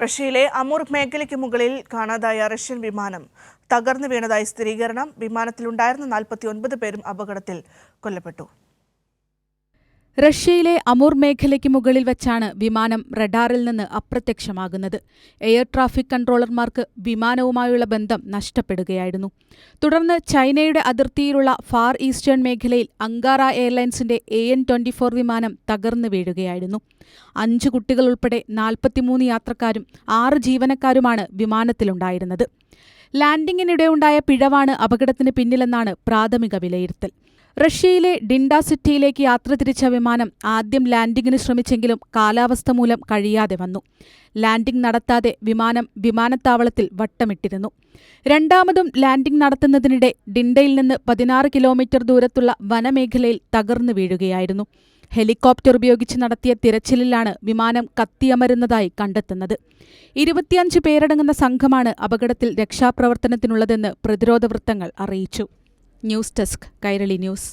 റഷ്യയിലെ അമൂർ മേഖലയ്ക്ക് മുകളിൽ കാണാതായ റഷ്യൻ വിമാനം തകർന്നു വീണതായി സ്ഥിരീകരണം. വിമാനത്തിലുണ്ടായിരുന്ന 49 പേരും അപകടത്തിൽ കൊല്ലപ്പെട്ടു. റഷ്യയിലെ അമൂർ മേഖലയ്ക്ക് മുകളിൽ വെച്ചാണ് വിമാനം റഡാറിൽ നിന്ന് അപ്രത്യക്ഷമാകുന്നത്. എയർ ട്രാഫിക് കൺട്രോളർമാർക്ക് വിമാനവുമായുള്ള ബന്ധം നഷ്ടപ്പെടുകയായിരുന്നു. തുടർന്ന് ചൈനയുടെ അതിർത്തിയിലുള്ള ഫാർ ഈസ്റ്റേൺ മേഖലയിൽ അങ്കാറ എയർലൈൻസിന്റെ AN-24 വിമാനം തകർന്നു വീഴുകയായിരുന്നു. 5 കുട്ടികൾ ഉൾപ്പെടെ 43 യാത്രക്കാരും 6 ജീവനക്കാരുമാണ് വിമാനത്തിലുണ്ടായിരുന്നത്. ലാൻഡിങ്ങിനിടെയുണ്ടായ പിഴവാണ് അപകടത്തിന് പിന്നിലെന്നാണ് പ്രാഥമിക വിലയിരുത്തൽ. റഷ്യയിലെ ഡിൻഡ സിറ്റിയിലേക്ക് യാത്ര തിരിച്ച വിമാനം ആദ്യം ലാൻഡിങ്ങിന് ശ്രമിച്ചെങ്കിലും കാലാവസ്ഥ മൂലം കഴിയാതെ വന്നു. ലാൻഡിംഗ് നടത്താതെ വിമാനം വിമാനത്താവളത്തിൽ വട്ടമിട്ടിരുന്നു. രണ്ടാമതും ലാൻഡിംഗ് നടത്തുന്നതിനിടെ ഡിൻഡയിൽ നിന്ന് 16 കിലോമീറ്റർ ദൂരത്തുള്ള വനമേഖലയിൽ തകർന്നു വീഴുകയായിരുന്നു. ഹെലികോപ്റ്റർ ഉപയോഗിച്ച് നടത്തിയ തിരച്ചിലിലാണ് വിമാനം കത്തിയമരുന്നതായി കണ്ടെത്തുന്നത്. 25 പേരടങ്ങുന്ന സംഘമാണ് അപകടത്തിൽ രക്ഷാപ്രവർത്തനത്തിനുള്ളതെന്ന് പ്രതിരോധ വൃത്തങ്ങൾ അറിയിച്ചു. News desk, Kairali news.